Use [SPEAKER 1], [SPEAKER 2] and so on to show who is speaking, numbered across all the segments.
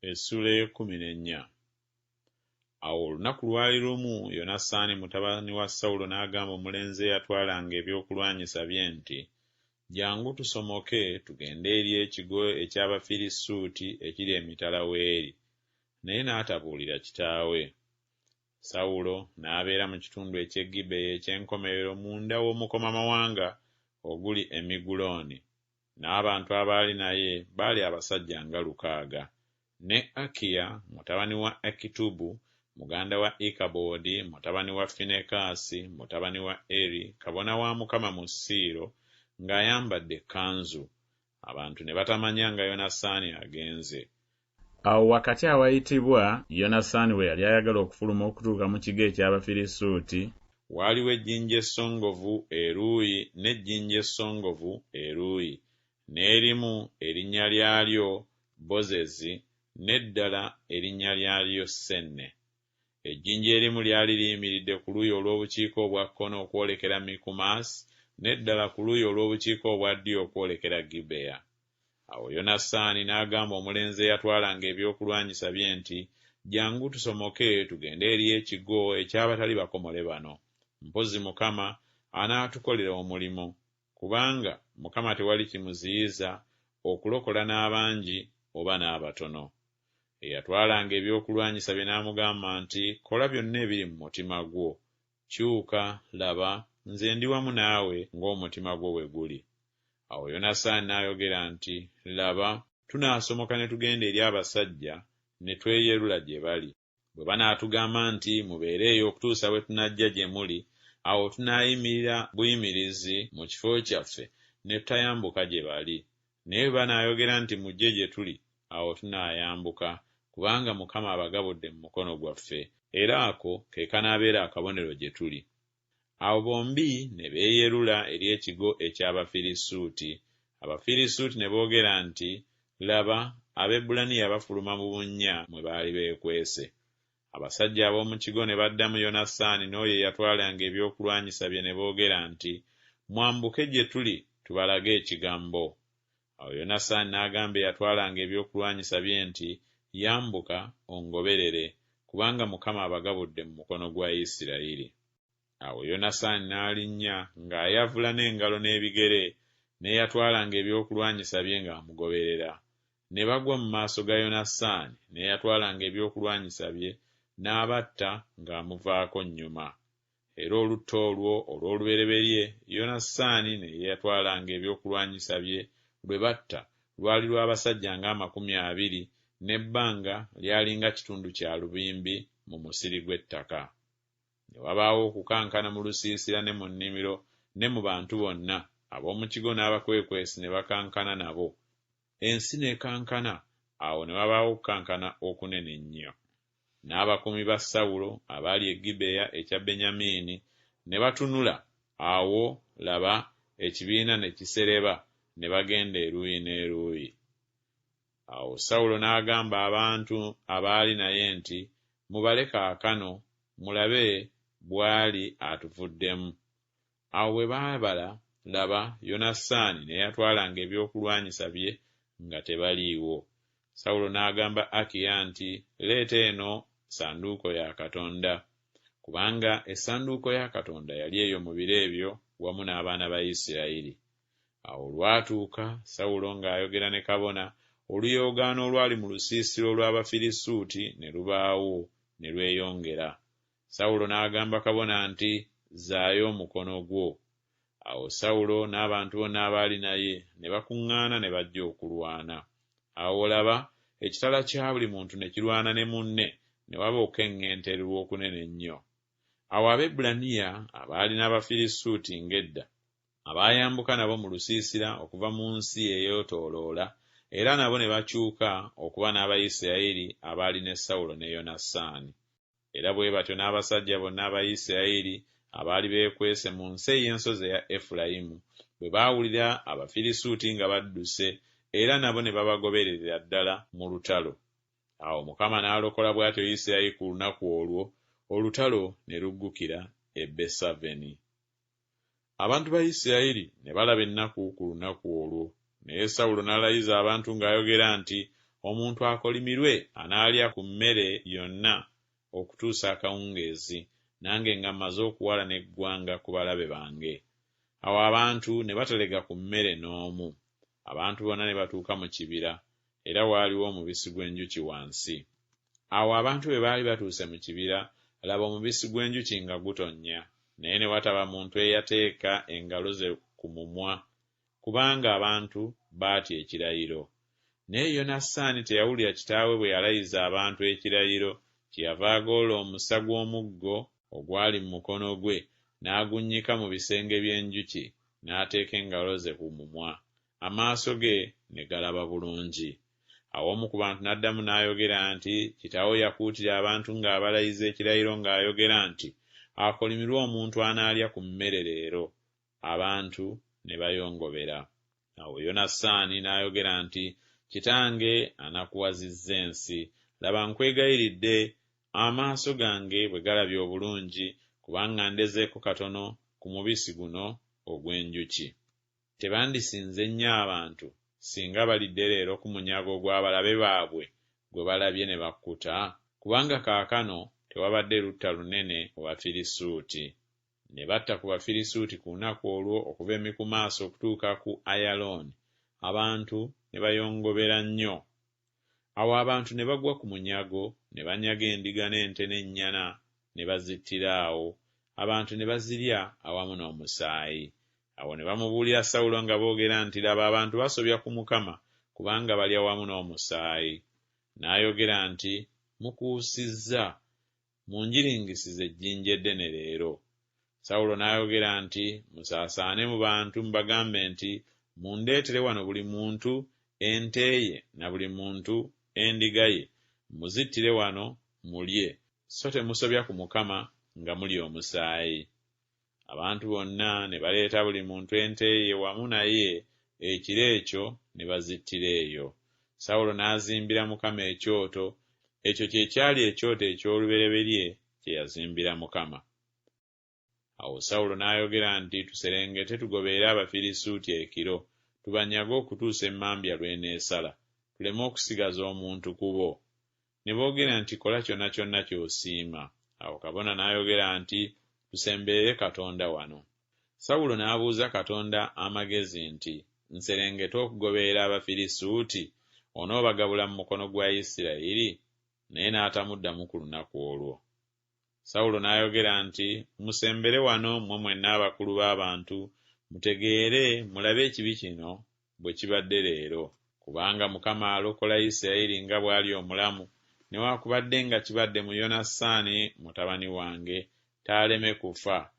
[SPEAKER 1] Essula ey'ekkuminennya. Awo olunaku lwali lumu Yonasaani mutabani wa Sawulo n'agamba omulenzi eyatwalanga ebyokulwanyisa bye nti, "Jjangu tusomoke tugende eri ekigo eky'Abafirisuuti ekiri emitala w'eri." Naye n'atabuulira kitaawe. Sawulo n'abeera mu kitundu eky'e Gibeya eky'enkomerero munda w'omukomamawanga oguli e Migulooni, n'abantu abaali naye baali abasajja nga 600, ne Akiya mutabani wa Akitubu muganda wa Ikaboodi mutabani wa Finekaasi mutabani wa Eri kabona wa Mukama mu Siiro ng'ayambadde ekkanzu. Abantu ne batamanya nga Yonasaani agenze. Awo wakati awayitibwa Yonasaani we yali ayagala okufuluma okutuuka mu kigo eky'Abafirisuuti, waaliwo ejjinja essongovu eruuyi n'ejjinja essongovu eruuyi, n'erimu erinnya lyalyo Bozezi n'eddala erinnya lyalyo Senne. Ejjinja erimu lyali liyimiridde ku luuyi olw'obukiika obwa kkono okwolekera Mikumaasi, n'eddala ku luuyi olw'obukiika obwa ddyo okwolekera Gibeya. Awo Yonasaani n'agamba omulenzi eyatwalanga ebyokulwanyisa bye nti, "Jjangu tusomoke tugende eri ekigo eky'abatali bakomole bano. Mpozi Mukama anaatukolera omulimu, kubanga Mukama tewali kimuziyiza okulokola n'abangi oba n'abatono." Eyatwalanga ebyokulwanyisa bye n'amugamba nti, "Kola byonna ebiri mu mutima gwo. Kyuka, laba, nze ndi wamu naawe ng'omutima gwo bwe guli." Awo Yonasaani n'ayogera nti, "Laba, tunaasomoka ne tugenda eri abasajja ne tweyerula gye bali. Bwe banaatugamba nti mubeereeyo okutuusa bwe tunajja gye muli, awo tunaayimirira buyimirizi mu kifo kyaffe ne tutayambuka gye bali. Naye bwe banaayogera nti mujje gye tuli, awo tunaayambuka, kubanga Mukama abagabudde mu mukono gwaffe, era ako ke kanaabeera akabonero gye tuli." Awo bombi ne beeyerula eri ekigo eky'Abafirisuuti. Abafirisuuti ne boogera nti, "Laba, Abaebbulaniya bafuluma mu bunnya mwe baali beekwese." Abasajja ab'omu kigo ne baddamu Yonasaani n'oyo eyatwalanga ebyokulwanyisa bye ne boogera nti, "Mwambuke gye tuli tubalage ekigambo." Awo Yonasaani n'agamba eyatwalanga ebyokulwanyisa bye nti, "Yambuka ongoberere, kubanga Mukama abagabudde mu mukono gwa Isirayiri." Awo Yonasaani n'alinnya ng'ayavula n'engalo n'ebigere, n'eyatwalanga ebyokulwanyisa bye ng'amugoberera. Ne bagwa mu maaso ga Yonasaani n'eyatwalanga ebyokulwanyisa bye, n'abatta ng'amuvaako nnyuma. Era olutta olwo olw'olubereberye Yonasaani ne yatwalanga ebyokulwanyisa bye lwe batta lwali lw'abasajja nga 20, n'ebbanga lyali nga kitundu kya lubimbi mu musiri gw'ettaka. Ne wabaawo okukankana mu lusiisira ne mu nnimiro ne mu bantu bonna, ab'omu kigo n'abakwekwesi ne bakankana nabo. Ensi n'ekankana, awo ne wabaawo okukankana okunene ennyo. N'abakuumi ba Sawulo abaali e Gibeya ekya Benyamini ne batunula, awo laba ekibiina ne kisereba ne bagenda eruuyi n'eruuyi. Awo Sawulo n'agamba abantu abaali naye nti, "Mubale kaakano, mulabe bw'ali atuvuddemu." Awo bwe baabala, laba, Yonasaani ne yatwalanga ebyokulwanyisa bye nga tebaliiwo. Sawulo n'agamba Akiya nti, "Leeta eno essanduuko ya Katonda," kubanga essanduuko ya Katonda yali eyo mu biro ebyo wamu n'abaana ba Isirayiri. Awo lwatuuka, Sawulo ng'ayogera ne kabona, oluyoogaano olwali mu lusiisiro lw'Abafirisuuti ne lubaawo ne lweyongera. Sawulo n'agamba kabona nti, "Zzaayo omukono gwo." Awo Sawulo n'abantu bonna abaali naye ne bakuŋŋaana ne bajja okulwana. Awo laba, ekitala kya buli muntu ne kirwana ne munne, ne waba okukeŋŋentererwa okunene ennyo. Awo Abaebbulaniya abaali n'Abafirisuuti ng'edda, abaayambuka nabo mu lusiisira okuva mu nsi eyeetooloola, era nabo ne bakyuka okuba n'Abayisirayiri abaali ne Sawulo ne Yonasaani. Era bwe batyo n'abasajja bonna Abayisirayiri abaali beekwese mu nsi ey'ensozi eya Efulayimu, bwe baawulira Abafirisuuti nga badduse, era nabo ne babagobererera ddala mu lutalo. Awo Mukama n'alokola bw'atyo Isirayiri ku lunaku olwo, olutalo ne luggukira e Besaveni. Abantu ba Isirayiri ne balaba ennaku ku lunaku olwo, naye Sawulo n'alayiza abantu ng'ayogera nti, omuntu akolimirwe anaalya ku mmere yonna okutuusa akawungeezi, nange nga mmaze okuwala n'eggwanga ku balabe bange. Awo abantu ne batalega ku mmere n'omu. Abantu bonna ne batuuka mu kibira, era waaliwo omubisi gw'enjuki wansi. Awo abantu bwe baali batuuse mu kibira, laba omubisi gw'enjuki nga gutonnya, naye ne wataba muntu eyateeka engalo ze ku mumwa, kubanga abantu baatya ekirayiro. Naye Yonasaani teyawulira kitaawe bwe yalayiza abantu ekirayiro, kyeyava agoola omusa gw'omuggo ogwali mu mukono gwe, n'agunnyika mu bisenge by'enjuki, n'ateeka engalo ze ku mumwa. Amaaso ge ne galaba bulungi. Awo omu ku bantu n'addamu n'ayogera nti, kitaawe yakuutira abantu ng'abalayiza ekirayiro ng'ayogera nti, akolimirwe omuntu anaalya ku mmere leero. Abantu ne bayongobera. Awo Yonasaani n'ayogera nti, kitange anakuwazizza ensi. Laba nkwegayiridde, amaaso gange bwe galabye obulungi, kubanga ndezeeko katono ku mubisi guno ogw'enjuki. Tebandisinze nnyo abantu singa balidde leero ku munyago gw'abalabe baabwe gwe balabye ne bakkuta? Kubanga kaakano tewabadde lutta lunene mu Bafirisuuti. Ne batta ku Bafirisuuti ku lunaku olwo okuva Emikumaaso okutuuka ku Ayalooni. Abantu ne bayongobera nnyo. Awo abantu ne bagwa ku munyago, ne banyaga endiga n'ente n'ennyana, ne bazittira awo. Abantu ne bazirya awamu n'omusaayi. Awo ne bamubuulira Sawulo nga boogera nti, laba abantu basobya ku Mukama, kubanga balya wamu n'omusaayi. N'ayogera nti, mukuusizza, munjiringisize ejjinja eddene leero. Sawulo n'ayogera nti, musaasaane mu bantu mubagambe nti, mundeetere wano buli muntu ente ye na buli muntu endiga ye, muzittire wano mulye, so temusobya ku Mukama nga mulya omusaayi. Abantu bonna ne baleeta buli muntu ente ye wamu naye, ekiro ekyo ne bazittira eyo. Sawulo n'azimbira Mukama ekyoto, ekyo kye kyali ekyoto eky'olubereberye kye yazimbira Mukama. Awo Sawulo n'ayogera nti, tuserengete tugobeere Abafirisuuti ekiro, tubanyage okutuusa emmambya lw'eneesala, tuleme okusigaza omuntu ku bo. Ne boogera nti, kola kyonna kyonna ky'osiima. Awo kabona n'ayogera nti, tusemberere Katonda wano. Sawulo n'abuuza Katonda amagezi nti, nserengete okugoberera Abafirisuuti, onoobagabula mu mukono gwa Isirayiri? Naye n'atamuddamu ku lunaku olwo. Sawulo n'ayogera nti, musembere wano mmwe mwenna abakulu b'abantu, mutegeere mulabe ekibi kino bwe kibadde leero, kubanga Mukama alokola Isirayiri nga bw'ali omulamu, newaakubadde nga kibadde mu Yonasaani mutabani wange, taaleme kufa.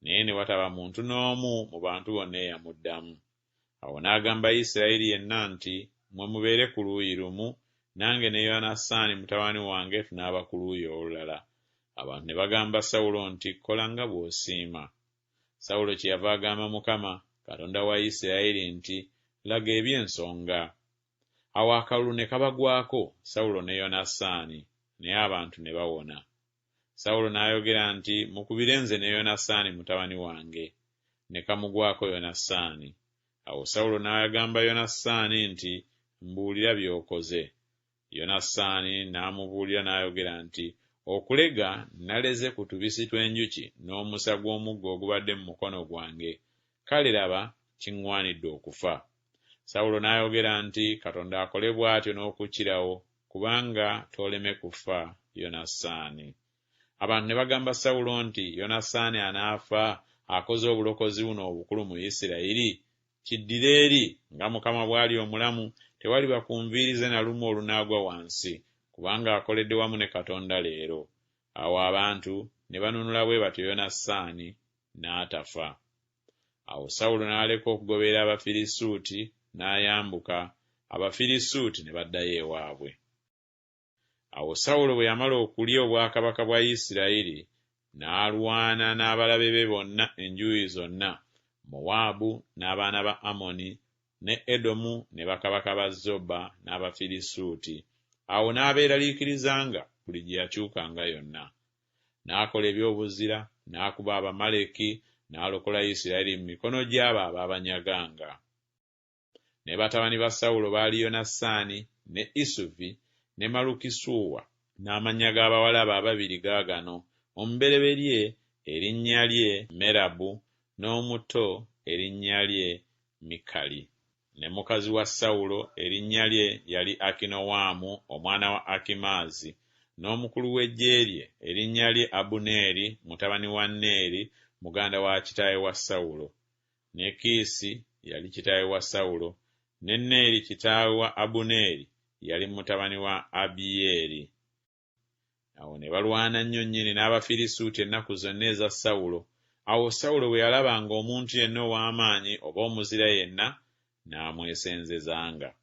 [SPEAKER 1] Naye ne wataba muntu n'omu mu bantu bonna eyamuddamu. Awo n'agamba Isirayiri yenna nti, mmwe mubeere ku luuyi lumu, nange ne Yonasaani mutabani wange tunaaba ku luuyi olulala. Abantu ne bagamba Sawulo nti, kola nga bw'osiima. Sawulo kyeyava agamba Mukama, Katonda wa Isirayiri nti, laga eby'ensonga. Awo akalulu ne kabagwako Sawulo ne Yonasaani, naye abantu ne bawona. Sawulo n'ayogera nti, mukubire nze ne Yonasaani mutabani wange, ne kamugwako Yonasaani. Awo Sawulo n'agamba Yonasaani nti, mbuulira by'okoze. Yonasaani n'amubuulira n'ayogera nti, okulega naleze ku tubisi tw'enjuki n'omusa gw'omuggo ogubadde mu mukono gwange, kale laba kiŋŋwanidde okufa. Sawulo n'ayogera nti, Katonda akole bw'atyo n'okukkirawo, kubanga tooleme kufa Yonasaani. Abantu ne bagamba Sawulo nti, Yonasaani anaafa akoze obulokozi buno obukulu mu Isirayiri? Kiddire eri, nga Mukama bw'ali omulamu, tewaliba kunviirize na lumu olunaagwa wansi, kubanga akoledde wamu ne Katonda leero. Awo abantu ne banunula bwe batyo Yonasaani n'atafa. Awo Sawulo n'aleka okugoberera Abafirisuuti n'ayambuka, Abafirisuuti ne baddayo ewaabwe. Awo Sawulo bwe yamala okulya obwakabaka bwa Isirayiri, n'alwana n'abalabe be bonna enjuuyi zonna, Mowaabu n'abaana ba Amoni, ne Edomu ne bakabaka ba Zoba n'Abafirisuuti. Awo n'abeeraliikirizanga buli gye yakyukanga yonna. N'akola ebyobuzira, n'akuba Abamaleki, n'alokola Isirayiri mu mikono gy'abo abaabanyaganga. Ne batabani ba Sawulo baali Yonasaani, ne Isuvi, ne Malukisuwa, n'amannya g'abawala be ababiri gaagano: omubereberye erinnya lye Merabu, n'omuto erinnya lye Mikali. Ne mukazi wa Sawulo erinnya lye yali Akinowaamu omwana wa Akimaazi, n'omukulu w'eggye lye erinnya lye Abuneeri mutabani wa Neeri muganda wa kitaawe wa Sawulo. Ne Kiisi yali kitaawe wa Sawulo, ne Neeri kitaawe wa Abuneeri yali mutabani wa Abiyeeri. Awo ne balwana nnyo nnyini n'Abafirisuuti ennaku zonna eza Sawulo. Awo Sawulo bwe yalabanga omuntu yenna ow'amaanyi oba omuzira yenna, n'amwesenzezanga.